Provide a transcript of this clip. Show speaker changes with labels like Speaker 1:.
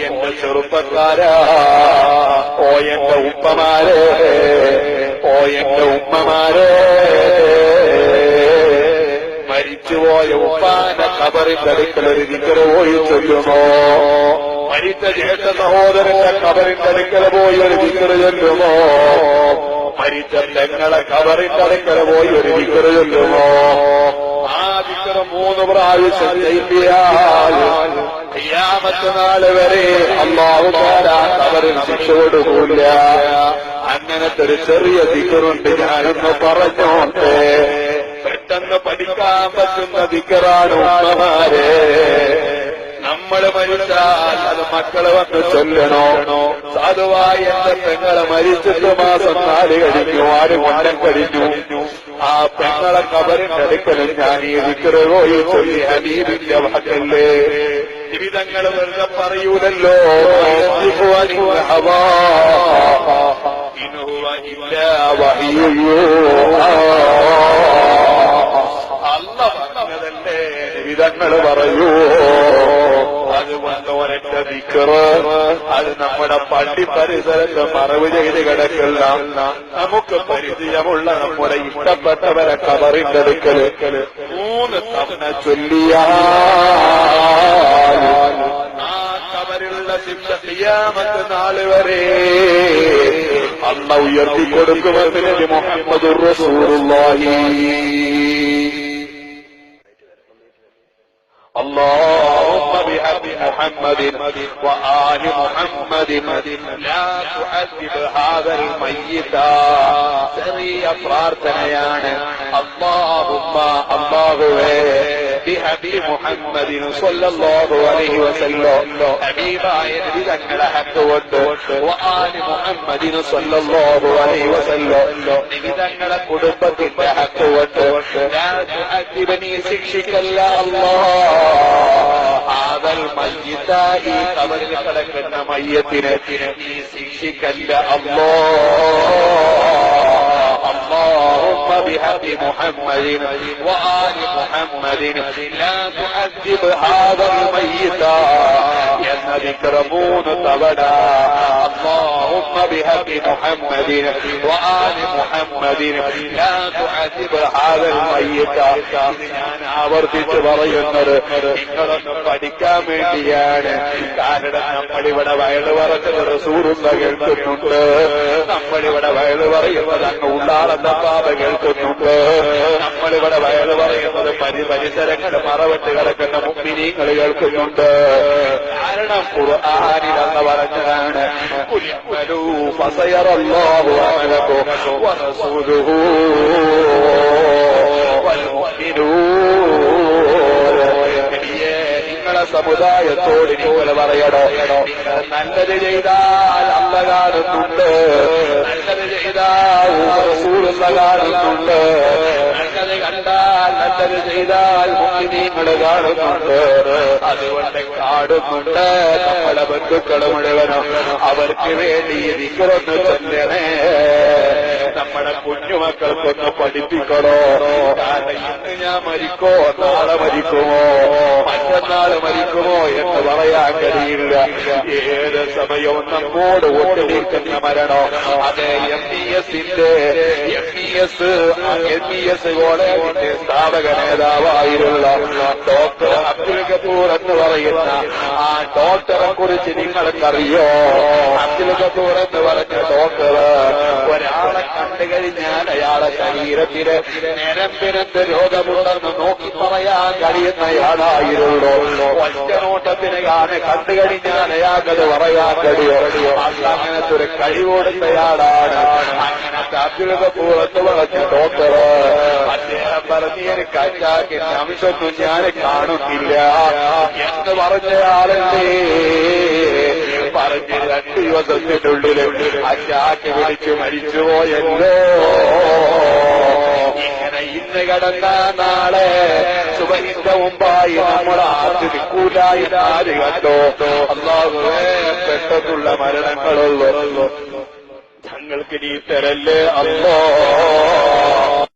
Speaker 1: എന്റെ ചെറുപ്പക്കാരാ, ഓ എന്റെ ഉപ്പമാരെ, ഓ എന്റെ ഉമ്മമാരെ, മരിച്ചുപോയ ഉപ്പാന്റെ ഖബറിന്റെ അടുക്കൽ ഒരു ദിക്ർ പോയി ചൊല്ലുമോ? മരിച്ച ജ്യേഷ്ഠ സഹോദരന്റെ ഖബറിന്റെ അടുക്കൽ പോയി ഒരു ദിക്ർ ചൊല്ലുമോ? മരിച്ച പെങ്ങളെ ഖബറിന്റെ അടുക്കൽ പോയി ഒരു ദിക്ർ ചൊല്ലുമോ? ആ ദിക്ർ 3 പ്രാവശ്യം ചൊല്ലിയാൽ ഖിയാമത്ത് നാൾ വരെ അല്ലാഹു തആല ഖബറിൽ ശിക്ഷ കൊടുക്കില്ല. അങ്ങനത്തെ ഒരു ചെറിയ ദിക്റുണ്ട്, ഞാനൊന്ന് പറഞ്ഞോട്ടെ. പെട്ടെന്ന് പഠിക്കാൻ പറ്റുന്ന ദിക്റാണ് ഉമ്മമാരെ. നമ്മള് മരിച്ചാൽ അത് മക്കള് വന്ന് ചൊല്ലണോ? സാധുവായി എന്റെ പെങ്ങളെ മരിച്ചിട്ട് മാസം 4 കഴിഞ്ഞു, 6 കൊല്ലം കഴിഞ്ഞു. ആ പെങ്ങളെ ഖബറിന്റെ അടുക്കലും ഞാൻ ഈ ദിക്റ് പോയി ചൊല്ലി ഹബീബിന്റെ വാക്കല്ലേ. ജീവിതങ്ങള് വെറുതെ പറയൂലല്ലോ. അല്ല പറഞ്ഞതല്ലേ ജീവിതങ്ങള് പറയൂ. അതുകൊണ്ട് ഒരൊറ്റ ദിക്റ് അത് നമ്മുടെ പള്ളി പരിസരത്ത് മറവ് ചെയ്ത് കിടക്കില്ല. നമുക്ക് പരിചയമുള്ള നമ്മുടെ ഇഷ്ടപ്പെട്ടവരെ ഖബറിന്റെ അടുക്കൽ 3 തവണ ചൊല്ലിയാൽ ആ ഖബറിലുള്ള ശിക്ഷ ഖിയാമത്ത് നാൾ വരെ അല്ലാഹു ഉയർത്തിക്കൊടുക്കുമെന്ന് നബി മുഹമ്മദുർ റസൂലുള്ളാഹി. اللهم بحق محمد وآل محمد لا تعذب هذا الميت. ചെറിയ പ്രാർത്ഥനയാണ്. അല്ലാഹുവേ ബിഹഖി മുഹമ്മദിൻ സ്വല്ലല്ലാഹു അലൈഹി വസല്ലം, ഹബീബായ നബി തങ്ങളുടെ ഹഖ് കൊണ്ട്, വആലി മുഹമ്മദിൻ സ്വല്ലല്ലാഹു അലൈഹി വസല്ലം, നബി തങ്ങളുടെ കുടുംബത്തിന്റെ ഹഖ് കൊണ്ട്, ലാ തുഅദ്ദിബനി, ശിക്ഷിക്കല്ല അല്ലാഹ് ആദൽ മയ്യിത, ഈ ഖബറിൽ കിടക്കുന്ന മയ്യത്തിനെ നീ ശിക്ഷിക്കല്ല അല്ലാഹ്. اللهم بحق محمد وآل محمد لا تعذب هذا الميت. എന്ന ദിക്ർ 3 തവണ اللهم بحق محمد وآل محمد لا تعذب هذا الميت. ഇത് ഞാൻ ആവർത്തിച്ച് പറയുന്നത് നിങ്ങളൊന്ന് പഠിക്കാൻ വേണ്ടിയാണ്. കാരണം നമ്മളിവിടെ വയല് പറഞ്ഞത് റസൂലുള്ളാഹി കേൾക്കുന്നുണ്ട്, നമ്മളിവിടെ വയല് പറയുന്നത് അങ്ങ് ഉള്ളാളെന്ന പാപ കേൾക്കുന്നുണ്ട്, നമ്മളിവിടെ വയല് പറയുന്നത് പരിസരങ്ങൾ മറവിട്ട് കിടക്കുന്ന മുഅ്മിനീങ്ങൾ കേൾക്കുന്നുണ്ട്. കാരണം ഖുർആനിൽ അല്ലാഹു പറഞ്ഞതാണ്, ഖുൽ അമലൂ ഫസയറല്ലാഹു അമലക്കും വറസൂലുഹു വൽ മുഅ്മിനൂൻ. നിങ്ങളെ സമുദായത്തോട് നിങ്ങൾ പറയണോ, നിങ്ങൾ നല്ലത് ചെയ്താൽ അല്ലാഹു കാണുന്നുണ്ട്, നല്ലത് ചെയ്താൽ റസൂലുള്ള കാണുന്നുണ്ട്, നല്ലത് കണ്ടാൽ നല്ലത് ചെയ്താൽ മുഅ്മിനീങ്ങൾ കാണുന്നുണ്ട്. അതുകൊണ്ട് കാണുന്നുണ്ട്. നമ്മുടെ ബന്ധുക്കൾ മുഴുവനും അവർക്ക് വേണ്ടി ദിക്റൊന്ന് ചൊല്ലണേ. നമ്മുടെ കുഞ്ഞുമക്കൾക്കൊന്ന് പഠിപ്പിക്കണോ. കാരണം ഇന്ന് ഞാൻ മരിക്കോ, നാളെ മരിക്കുമോ, മറ്റന്നാൾ മരിക്കുമോ എന്ന് പറയാൻ കഴിയില്ല. ഏത് സമയവും നമ്മോട് ഒട്ടിനിൽക്കുന്ന മരണോ. അതെ, MBS കോളേജിന്റെ സ്ഥാപക നേതാവായിരുന്ന ഡോക്ടർ അബ്ദുൽ ഗഫൂർ എന്ന് പറയുന്ന ആ ഡോക്ടറെ കുറിച്ച് നിങ്ങൾക്കറിയോ? അബ്ദുൽ ഗഫൂർ എന്ന് പറഞ്ഞ ഡോക്ടർ ഒരാളെ കണ്ടു കഴിഞ്ഞാൽ അയാളെ ശരീരത്തിന് ഞരമ്പിനെന്ത് രോഗമുണ്ടെന്ന് നോക്കി പറയാൻ കഴിയുന്നയാളായിരുന്നു. ഒറ്റ നോട്ടത്തിന് കണ്ടു കഴിഞ്ഞാൽ അയാൾക്കത് പറയാൻ കഴിയോ? അങ്ങനത്തെ ഒരു കഴിവോടുന്നയാളാണ്. അങ്ങനത്തെ അബ്ദുൽ ഗഫൂർ എന്ന് പറഞ്ഞ ഡോക്ടർ അദ്ദേഹം പറഞ്ഞ് എനിക്ക് അറ്റാക്കിന്റെ അംശമൊന്നും ഞാൻ കാണുന്നില്ല എന്ന് പറഞ്ഞയാളല്ലേ. പറഞ്ഞ് 2 ദിവസത്തിനുള്ളിൽ അറ്റാക്ക് പിടിച്ചു മരിച്ചുപോയല്ലോ. ഇങ്ങനെ ഇന്ന് കിടന്ന നാളെ സുബഹിന്റെ മുമ്പായി നമ്മൾ ആദ്യം നിൽക്കൂലായി ആര് കണ്ടോ? അല്ലാഹുവേ, പെട്ടെന്നുള്ള മരണങ്ങളുള്ളൂ, ഞങ്ങൾക്ക് നീ തരല്ലേ അല്ലാഹ്.